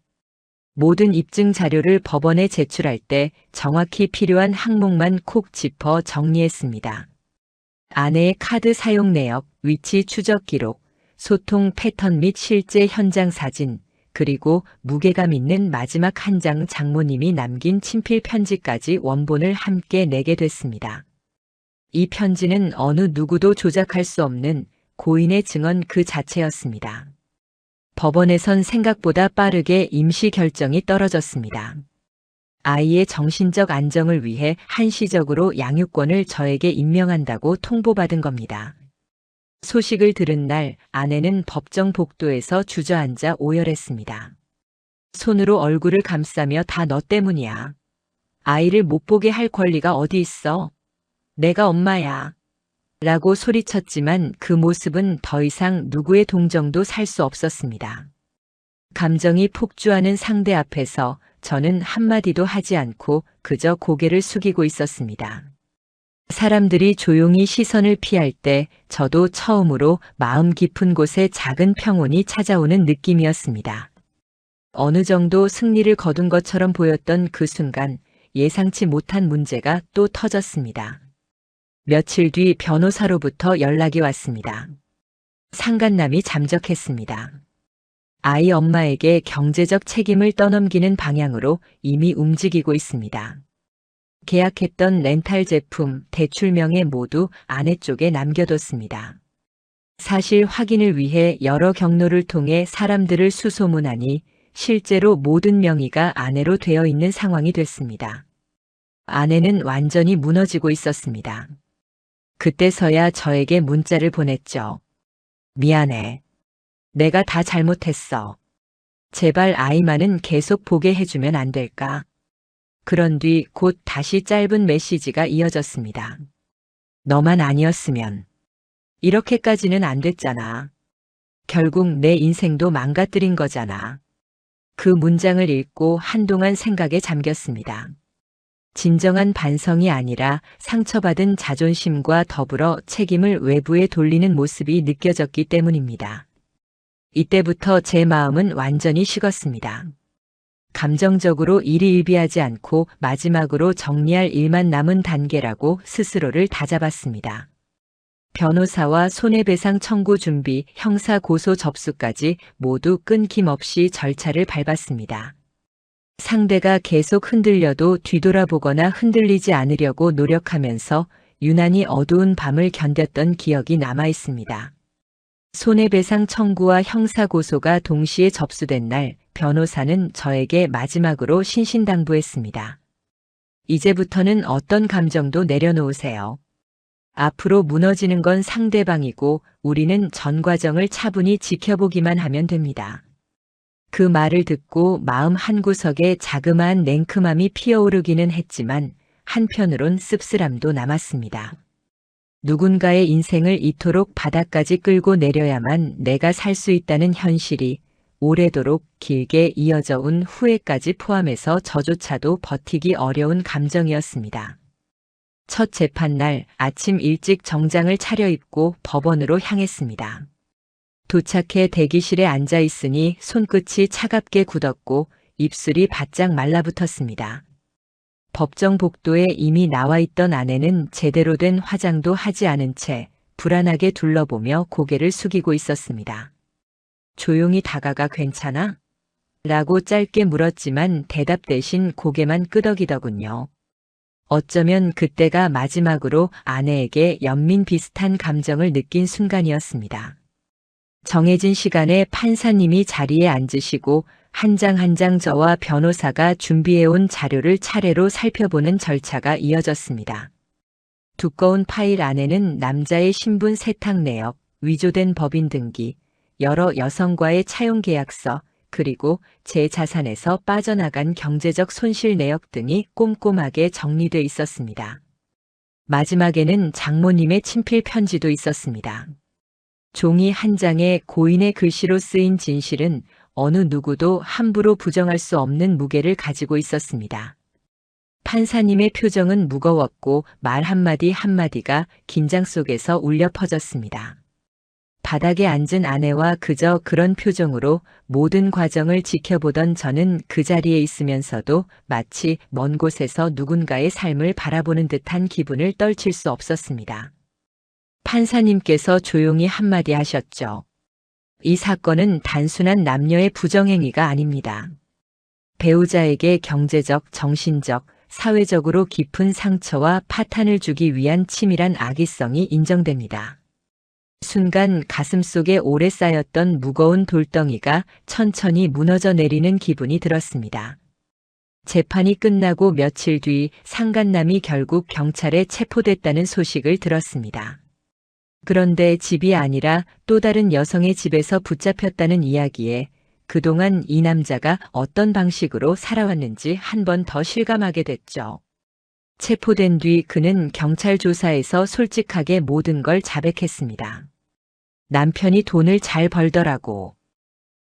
모든 입증 자료를 법원에 제출할 때 정확히 필요한 항목만 콕 짚어 정리했습니다. 아내의 카드 사용 내역, 위치 추적 기록, 소통 패턴 및 실제 현장 사진, 그리고 무게감 있는 마지막 한 장 장모님이 남긴 친필 편지까지 원본을 함께 내게 됐습니다. 이 편지는 어느 누구도 조작할 수 없는 고인의 증언 그 자체였습니다. 법원에선 생각보다 빠르게 임시 결정이 떨어졌습니다. 아이의 정신적 안정을 위해 한시적으로 양육권을 저에게 임명한다고 통보받은 겁니다. 소식을 들은 날 아내는 법정 복도에서 주저앉아 오열했습니다. 손으로 얼굴을 감싸며 다 너 때문이야. 아이를 못 보게 할 권리가 어디 있어? 내가 엄마야. 라고 소리쳤지만 그 모습은 더 이상 누구의 동정도 살 수 없었습니다. 감정이 폭주하는 상대 앞에서 저는 한마디도 하지 않고 그저 고개를 숙이고 있었습니다. 사람들이 조용히 시선을 피할 때 저도 처음으로 마음 깊은 곳에 작은 평온이 찾아오는 느낌이었습니다. 어느 정도 승리를 거둔 것처럼 보였던 그 순간 예상치 못한 문제가 또 터졌습니다. 며칠 뒤 변호사로부터 연락이 왔습니다. 상간남이 잠적했습니다. 아이 엄마에게 경제적 책임을 떠넘기는 방향으로 이미 움직이고 있습니다. 계약했던 렌탈 제품, 대출명에 모두 아내 쪽에 남겨뒀습니다. 사실 확인을 위해 여러 경로를 통해 사람들을 수소문하니 실제로 모든 명의가 아내로 되어 있는 상황이 됐습니다. 아내는 완전히 무너지고 있었습니다. 그때서야 저에게 문자를 보냈죠. 미안해. 내가 다 잘못했어. 제발 아이만은 계속 보게 해주면 안 될까? 그런 뒤 곧 다시 짧은 메시지가 이어졌습니다. 너만 아니었으면. 이렇게까지는 안 됐잖아. 결국 내 인생도 망가뜨린 거잖아. 그 문장을 읽고 한동안 생각에 잠겼습니다. 진정한 반성이 아니라 상처받은 자존심과 더불어 책임을 외부에 돌리는 모습이 느껴졌기 때문입니다. 이때부터 제 마음은 완전히 식었습니다. 감정적으로 일희일비하지 않고 마지막으로 정리할 일만 남은 단계라고 스스로를 다잡았습니다. 변호사와 손해배상 청구 준비, 형사 고소 접수까지 모두 끊김없이 절차를 밟았습니다. 상대가 계속 흔들려도 뒤돌아보거나 흔들리지 않으려고 노력하면서 유난히 어두운 밤을 견뎠던 기억이 남아 있습니다. 손해배상 청구와 형사고소가 동시에 접수된 날 변호사는 저에게 마지막으로 신신당부했습니다. 이제부터는 어떤 감정도 내려놓으세요. 앞으로 무너지는 건 상대방이고 우리는 전 과정을 차분히 지켜보기만 하면 됩니다. 그 말을 듣고 마음 한구석에 자그마한 냉큼함이 피어오르기는 했지만 한편으론 씁쓸함도 남았습니다. 누군가의 인생을 이토록 바닥까지 끌고 내려야만 내가 살 수 있다는 현실이 오래도록 길게 이어져 온 후회까지 포함해서 저조차도 버티기 어려운 감정이었습니다. 첫 재판날 아침 일찍 정장을 차려입고 법원으로 향했습니다. 도착해 대기실에 앉아 있으니 손끝이 차갑게 굳었고 입술이 바짝 말라붙었습니다. 법정 복도에 이미 나와 있던 아내는 제대로 된 화장도 하지 않은 채 불안하게 둘러보며 고개를 숙이고 있었습니다. 조용히 다가가 괜찮아? 라고 짧게 물었지만 대답 대신 고개만 끄덕이더군요. 어쩌면 그때가 마지막으로 아내에게 연민 비슷한 감정을 느낀 순간이었습니다. 정해진 시간에 판사님이 자리에 앉으시고 한 장 한 장 저와 변호사가 준비해온 자료를 차례로 살펴보는 절차가 이어졌습니다. 두꺼운 파일 안에는 남자의 신분 세탁 내역, 위조된 법인 등기, 여러 여성과의 차용 계약서, 그리고 제 자산에서 빠져나간 경제적 손실 내역 등이 꼼꼼하게 정리돼 있었습니다. 마지막에는 장모님의 친필 편지도 있었습니다. 종이 한 장에 고인의 글씨로 쓰인 진실은 어느 누구도 함부로 부정할 수 없는 무게를 가지고 있었습니다. 판사님의 표정은 무거웠고 말 한마디 한마디가 긴장 속에서 울려 퍼졌습니다. 바닥에 앉은 아내와 그저 그런 표정으로 모든 과정을 지켜보던 저는 그 자리에 있으면서도 마치 먼 곳에서 누군가의 삶을 바라보는 듯한 기분을 떨칠 수 없었습니다. 판사님께서 조용히 한마디 하셨죠. 이 사건은 단순한 남녀의 부정행위가 아닙니다. 배우자에게 경제적, 정신적, 사회적으로 깊은 상처와 파탄을 주기 위한 치밀한 악의성이 인정됩니다. 순간 가슴속에 오래 쌓였던 무거운 돌덩이가 천천히 무너져 내리는 기분이 들었습니다. 재판이 끝나고 며칠 뒤 상간남이 결국 경찰에 체포됐다는 소식을 들었습니다. 그런데 집이 아니라 또 다른 여성의 집에서 붙잡혔다는 이야기에 그동안 이 남자가 어떤 방식으로 살아왔는지 한 번 더 실감하게 됐죠. 체포된 뒤 그는 경찰 조사에서 솔직하게 모든 걸 자백했습니다. 남편이 돈을 잘 벌더라고.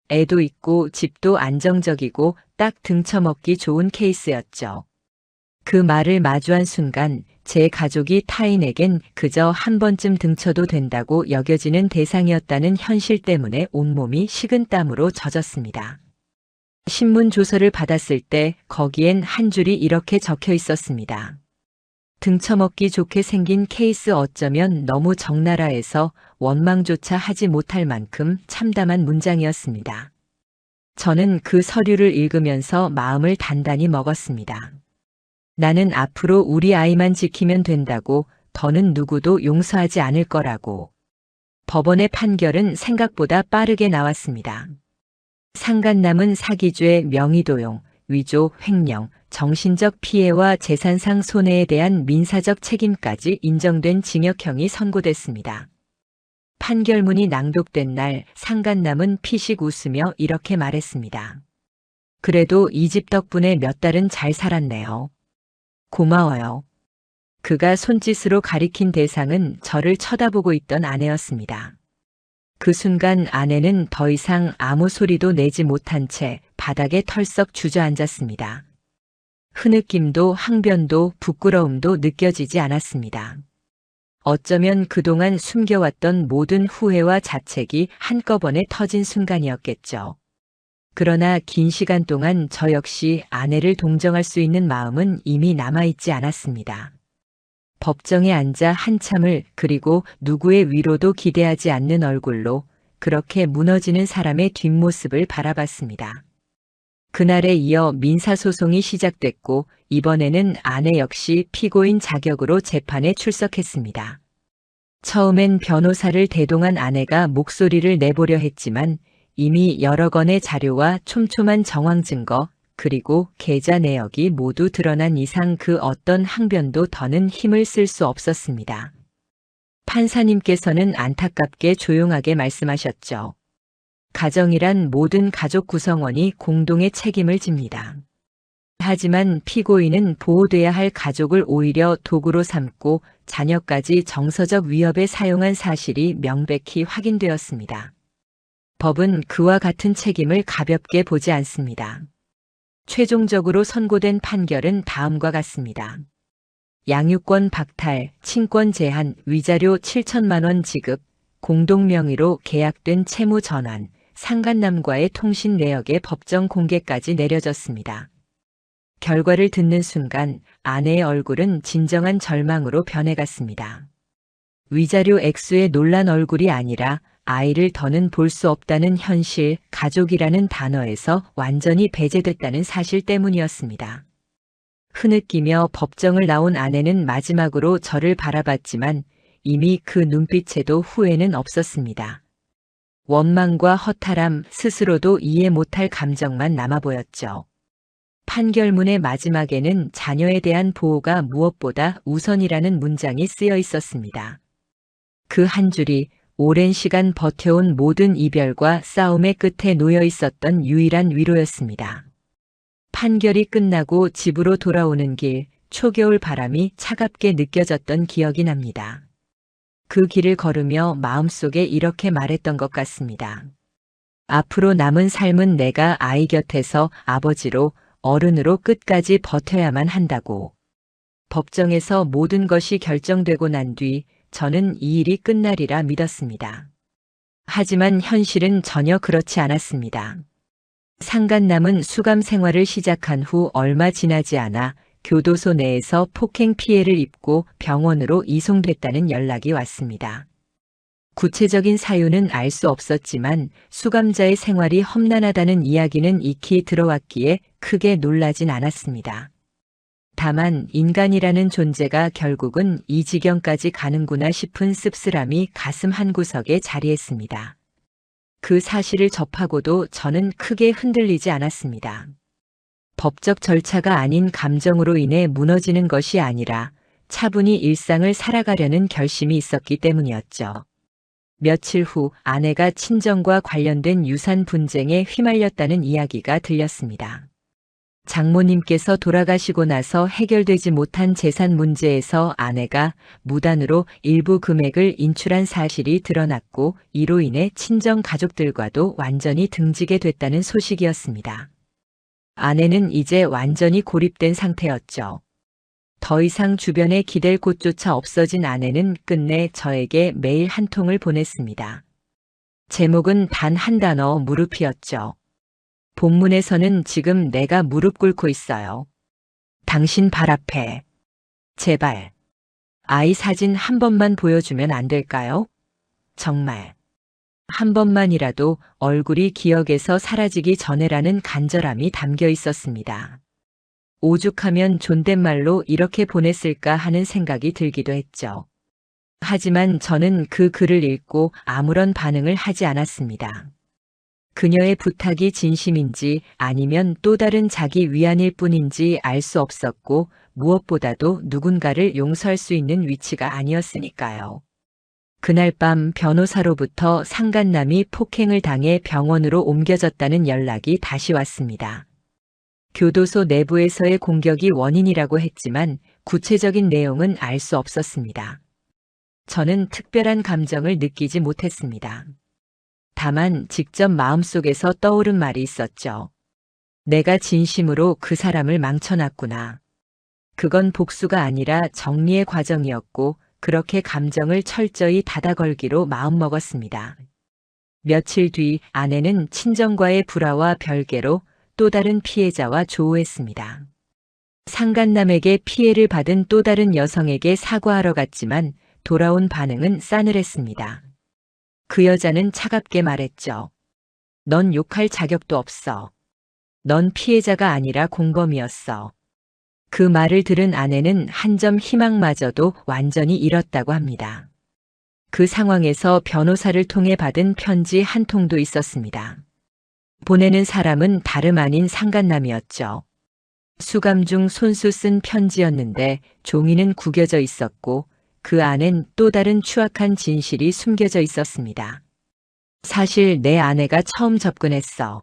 애도 있고 집도 안정적이고 딱 등쳐먹기 좋은 케이스였죠. 그 말을 마주한 순간 제 가족이 타인에겐 그저 한 번쯤 등쳐도 된다고 여겨지는 대상이었다는 현실 때문에 온몸이 식은땀으로 젖었습니다. 신문 조서를 받았을 때 거기엔 한 줄이 이렇게 적혀 있었습니다. 등쳐먹기 좋게 생긴 케이스, 어쩌면 너무 적나라해서 원망조차 하지 못할 만큼 참담한 문장이었습니다. 저는 그 서류를 읽으면서 마음을 단단히 먹었습니다. 나는 앞으로 우리 아이만 지키면 된다고, 더는 누구도 용서하지 않을 거라고. 법원의 판결은 생각보다 빠르게 나왔습니다. 상간남은 사기죄, 명의도용, 위조, 횡령, 정신적 피해와 재산상 손해에 대한 민사적 책임까지 인정된 징역형이 선고됐습니다. 판결문이 낭독된 날 상간남은 피식 웃으며 이렇게 말했습니다. 그래도 이 집 덕분에 몇 달은 잘 살았네요. 고마워요. 그가 손짓으로 가리킨 대상은 저를 쳐다보고 있던 아내였습니다. 그 순간 아내는 더 이상 아무 소리도 내지 못한 채 바닥에 털썩 주저앉았습니다. 흐느낌도 항변도 부끄러움도 느껴지지 않았습니다. 어쩌면 그동안 숨겨왔던 모든 후회와 자책이 한꺼번에 터진 순간이었겠죠. 그러나 긴 시간 동안 저 역시 아내를 동정할 수 있는 마음은 이미 남아있지 않았습니다. 법정에 앉아 한참을, 그리고 누구의 위로도 기대하지 않는 얼굴로 그렇게 무너지는 사람의 뒷모습을 바라봤습니다. 그날에 이어 민사소송이 시작됐고 이번에는 아내 역시 피고인 자격으로 재판에 출석했습니다. 처음엔 변호사를 대동한 아내가 목소리를 내보려 했지만 이미 여러 건의 자료와 촘촘한 정황 증거, 그리고 계좌 내역이 모두 드러난 이상 그 어떤 항변도 더는 힘을 쓸 수 없었습니다. 판사님께서는 안타깝게 조용하게 말씀하셨죠. 가정이란 모든 가족 구성원이 공동의 책임을 집니다. 하지만 피고인은 보호돼야 할 가족을 오히려 도구로 삼고 자녀까지 정서적 위협에 사용한 사실이 명백히 확인되었습니다. 법은 그와 같은 책임을 가볍게 보지 않습니다. 최종적으로 선고된 판결은 다음과 같습니다. 양육권 박탈, 친권 제한, 위자료 7천만 원 지급, 공동명의로 계약된 채무 전환, 상간남과의 통신 내역의 법정 공개까지 내려졌습니다. 결과를 듣는 순간 아내의 얼굴은 진정한 절망으로 변해갔습니다. 위자료 액수에 놀란 얼굴이 아니라 아이를 더는 볼 수 없다는 현실, 가족이라는 단어에서 완전히 배제됐다는 사실 때문이었습니다. 흐느끼며 법정을 나온 아내는 마지막으로 저를 바라봤지만 이미 그 눈빛에도 후회는 없었습니다. 원망과 허탈함, 스스로도 이해 못할 감정만 남아 보였죠. 판결문의 마지막에는 자녀에 대한 보호가 무엇보다 우선이라는 문장이 쓰여 있었습니다. 그 한 줄이 오랜 시간 버텨온 모든 이별과 싸움의 끝에 놓여 있었던 유일한 위로였습니다. 판결이 끝나고 집으로 돌아오는 길, 초겨울 바람이 차갑게 느껴졌던 기억이 납니다. 그 길을 걸으며 마음속에 이렇게 말했던 것 같습니다. 앞으로 남은 삶은 내가 아이 곁에서 아버지로, 어른으로 끝까지 버텨야만 한다고. 법정에서 모든 것이 결정되고 난 뒤 저는 이 일이 끝나리라 믿었습니다. 하지만 현실은 전혀 그렇지 않았습니다. 상간남은 수감 생활을 시작한 후 얼마 지나지 않아 교도소 내에서 폭행 피해를 입고 병원으로 이송됐다는 연락이 왔습니다. 구체적인 사유는 알 수 없었지만 수감자의 생활이 험난하다는 이야기는 익히 들어왔기에 크게 놀라진 않았습니다. 다만 인간이라는 존재가 결국은 이 지경까지 가는구나 싶은 씁쓸함이 가슴 한구석에 자리했습니다. 그 사실을 접하고도 저는 크게 흔들리지 않았습니다. 법적 절차가 아닌 감정으로 인해 무너지는 것이 아니라 차분히 일상을 살아가려는 결심이 있었기 때문이었죠. 며칠 후 아내가 친정과 관련된 유산 분쟁에 휘말렸다는 이야기가 들렸습니다. 장모님께서 돌아가시고 나서 해결되지 못한 재산 문제에서 아내가 무단으로 일부 금액을 인출한 사실이 드러났고 이로 인해 친정 가족들과도 완전히 등지게 됐다는 소식이었습니다. 아내는 이제 완전히 고립된 상태였죠. 더 이상 주변에 기댈 곳조차 없어진 아내는 끝내 저에게 메일 한 통을 보냈습니다. 제목은 단 한 단어 무릎이었죠. 본문에서는 지금 내가 무릎 꿇고 있어요. 당신 발 앞에. 제발. 아이 사진 한 번만 보여주면 안 될까요? 정말. 한 번만이라도 얼굴이 기억에서 사라지기 전에라는 간절함이 담겨 있었습니다. 오죽하면 존댓말로 이렇게 보냈을까 하는 생각이 들기도 했죠. 하지만 저는 그 글을 읽고 아무런 반응을 하지 않았습니다. 그녀의 부탁이 진심인지 아니면 또 다른 자기 위안일 뿐인지 알 수 없었고 무엇보다도 누군가를 용서할 수 있는 위치가 아니었으니까요. 그날 밤 변호사로부터 상간남이 폭행을 당해 병원으로 옮겨졌다는 연락이 다시 왔습니다. 교도소 내부에서의 공격이 원인이라고 했지만 구체적인 내용은 알 수 없었습니다. 저는 특별한 감정을 느끼지 못했습니다. 다만 직접 마음속에서 떠오른 말이 있었죠. 내가 진심으로 그 사람을 망쳐놨구나. 그건 복수가 아니라 정리의 과정이었고 그렇게 감정을 철저히 닫아걸기로 마음먹었습니다. 며칠 뒤 아내는 친정과의 불화와 별개로 또 다른 피해자와 조우했습니다. 상간남에게 피해를 받은 또 다른 여성에게 사과하러 갔지만 돌아온 반응은 싸늘했습니다. 그 여자는 차갑게 말했죠. 넌 욕할 자격도 없어. 넌 피해자가 아니라 공범이었어. 그 말을 들은 아내는 한 점 희망마저도 완전히 잃었다고 합니다. 그 상황에서 변호사를 통해 받은 편지 한 통도 있었습니다. 보내는 사람은 다름 아닌 상간남이었죠. 수감 중 손수 쓴 편지였는데 종이는 구겨져 있었고 그 안엔 또 다른 추악한 진실이 숨겨져 있었습니다. 사실 내 아내가 처음 접근했어.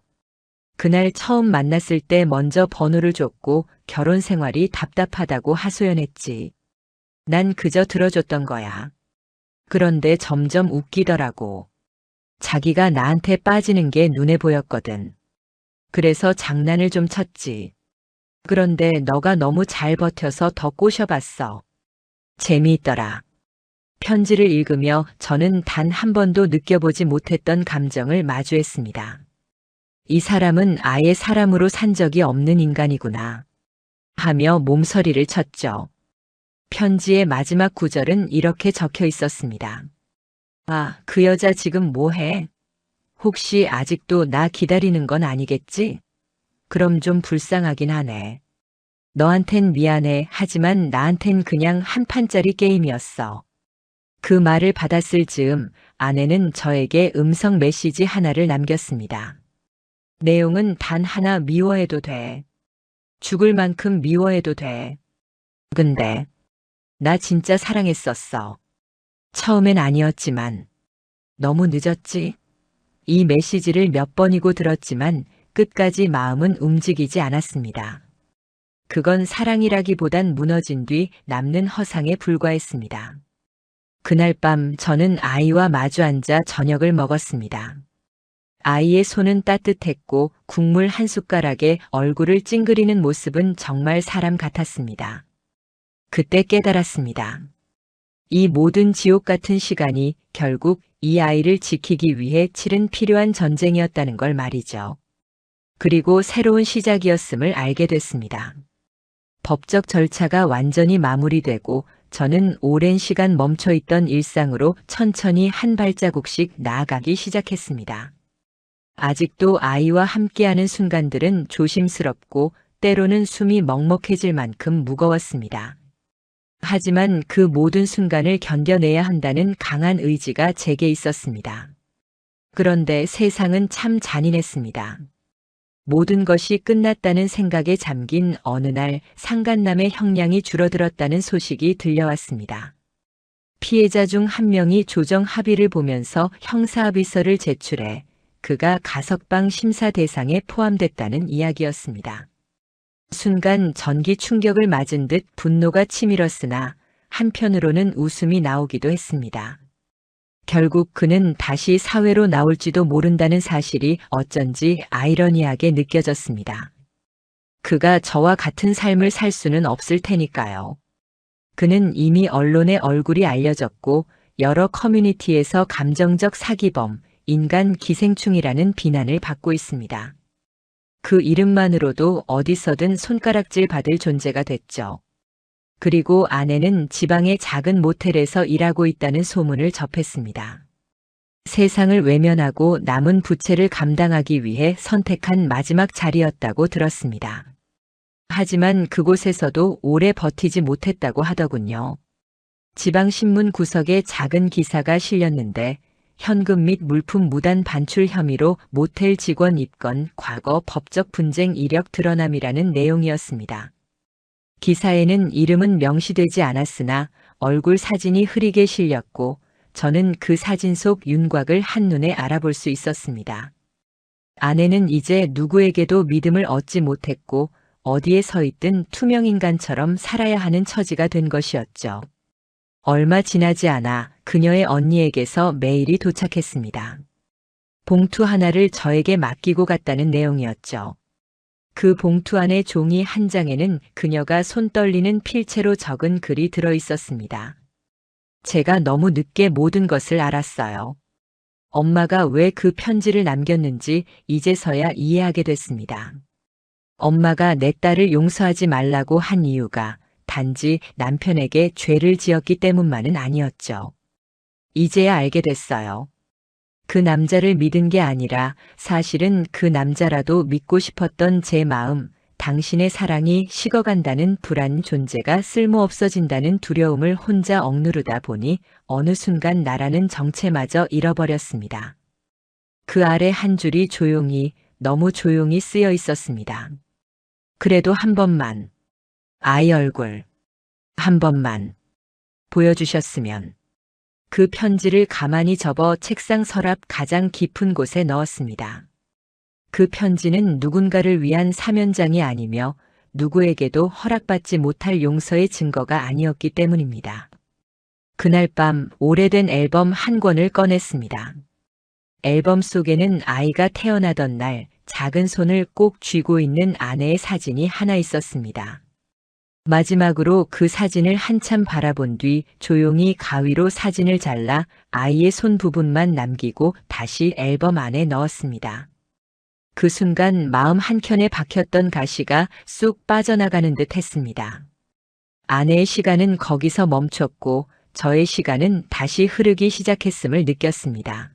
그날 처음 만났을 때 먼저 번호를 줬고 결혼 생활이 답답하다고 하소연했지. 난 그저 들어줬던 거야. 그런데 점점 웃기더라고. 자기가 나한테 빠지는 게 눈에 보였거든. 그래서 장난을 좀 쳤지. 그런데 너가 너무 잘 버텨서 더 꼬셔봤어. 재미있더라. 편지를 읽으며 저는 단 한 번도 느껴보지 못했던 감정을 마주했습니다. 이 사람은 아예 사람으로 산 적이 없는 인간이구나. 하며 몸서리를 쳤죠. 편지의 마지막 구절은 이렇게 적혀 있었습니다. 아, 그 여자 지금 뭐해? 혹시 아직도 나 기다리는 건 아니겠지? 그럼 좀 불쌍하긴 하네. 너한텐 미안해. 하지만 나한텐 그냥 한 판짜리 게임이었어. 그 말을 받았을 즈음 아내는 저에게 음성 메시지 하나를 남겼습니다. 내용은 단 하나: 미워해도 돼. 죽을 만큼 미워해도 돼. 근데 나 진짜 사랑했었어. 처음엔 아니었지만 너무 늦었지. 이 메시지를 몇 번이고 들었지만 끝까지 마음은 움직이지 않았습니다. 그건 사랑이라기보단 무너진 뒤 남는 허상에 불과했습니다. 그날 밤 저는 아이와 마주 앉아 저녁을 먹었습니다. 아이의 손은 따뜻했고 국물 한 숟가락에 얼굴을 찡그리는 모습은 정말 사람 같았습니다. 그때 깨달았습니다. 이 모든 지옥 같은 시간이 결국 이 아이를 지키기 위해 치른 필요한 전쟁이었다는 걸 말이죠. 그리고 새로운 시작이었음을 알게 됐습니다. 법적 절차가 완전히 마무리되고 저는 오랜 시간 멈춰있던 일상으로 천천히 한 발자국씩 나아가기 시작했습니다. 아직도 아이와 함께하는 순간들은 조심스럽고 때로는 숨이 먹먹해질 만큼 무거웠습니다. 하지만 그 모든 순간을 견뎌내야 한다는 강한 의지가 제게 있었습니다. 그런데 세상은 참 잔인했습니다. 모든 것이 끝났다는 생각에 잠긴 어느 날 상간남의 형량이 줄어들었다는 소식이 들려왔습니다. 피해자 중 한 명이 조정 합의를 보면서 형사합의서를 제출해 그가 가석방 심사 대상에 포함됐다는 이야기였습니다. 순간 전기 충격을 맞은 듯 분노가 치밀었으나 한편으로는 웃음이 나오기도 했습니다. 결국 그는 다시 사회로 나올지도 모른다는 사실이 어쩐지 아이러니하게 느껴졌습니다. 그가 저와 같은 삶을 살 수는 없을 테니까요. 그는 이미 언론에 얼굴이 알려졌고 여러 커뮤니티에서 감정적 사기범, 인간 기생충이라는 비난을 받고 있습니다. 그 이름만으로도 어디서든 손가락질 받을 존재가 됐죠. 그리고 아내는 지방의 작은 모텔에서 일하고 있다는 소문을 접했습니다. 세상을 외면하고 남은 부채를 감당하기 위해 선택한 마지막 자리였다고 들었습니다. 하지만 그곳에서도 오래 버티지 못했다고 하더군요. 지방신문 구석에 작은 기사가 실렸는데 현금 및 물품 무단 반출 혐의로 모텔 직원 입건, 과거 법적 분쟁 이력 드러남이라는 내용이었습니다. 기사에는 이름은 명시되지 않았으나 얼굴 사진이 흐리게 실렸고 저는 그 사진 속 윤곽을 한눈에 알아볼 수 있었습니다. 아내는 이제 누구에게도 믿음을 얻지 못했고 어디에 서 있든 투명인간처럼 살아야 하는 처지가 된 것이었죠. 얼마 지나지 않아 그녀의 언니에게서 메일이 도착했습니다. 봉투 하나를 저에게 맡기고 갔다는 내용이었죠. 그 봉투 안에 종이 한 장에는 그녀가 손 떨리는 필체로 적은 글이 들어 있었습니다. 제가 너무 늦게 모든 것을 알았어요. 엄마가 왜 그 편지를 남겼는지 이제서야 이해하게 됐습니다. 엄마가 내 딸을 용서하지 말라고 한 이유가 단지 남편에게 죄를 지었기 때문만은 아니었죠. 이제야 알게 됐어요. 그 남자를 믿은 게 아니라 사실은 그 남자라도 믿고 싶었던 제 마음, 당신의 사랑이 식어간다는 불안, 존재가 쓸모없어진다는 두려움을 혼자 억누르다 보니 어느 순간 나라는 정체마저 잃어버렸습니다. 그 아래 한 줄이 조용히, 너무 조용히 쓰여 있었습니다. 그래도 한 번만, 아이 얼굴, 한 번만 보여주셨으면. 그 편지를 가만히 접어 책상 서랍 가장 깊은 곳에 넣었습니다. 그 편지는 누군가를 위한 사면장이 아니며 누구에게도 허락받지 못할 용서의 증거가 아니었기 때문입니다. 그날 밤 오래된 앨범 한 권을 꺼냈습니다. 앨범 속에는 아이가 태어나던 날 작은 손을 꼭 쥐고 있는 아내의 사진이 하나 있었습니다. 마지막으로 그 사진을 한참 바라본 뒤 조용히 가위로 사진을 잘라 아이의 손 부분만 남기고 다시 앨범 안에 넣었습니다. 그 순간 마음 한켠에 박혔던 가시가 쑥 빠져나가는 듯 했습니다. 아내의 시간은 거기서 멈췄고 저의 시간은 다시 흐르기 시작했음을 느꼈습니다.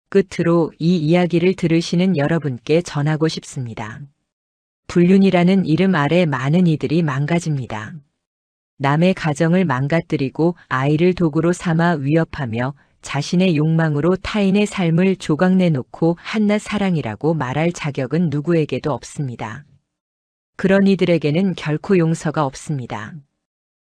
끝으로 이 이야기를 들으시는 여러분께 전하고 싶습니다. 불륜이라는 이름 아래 많은 이들이 망가집니다. 남의 가정을 망가뜨리고 아이를 도구로 삼아 위협하며 자신의 욕망으로 타인의 삶을 조각내놓고 한낱 사랑이라고 말할 자격은 누구에게도 없습니다. 그런 이들에게는 결코 용서가 없습니다.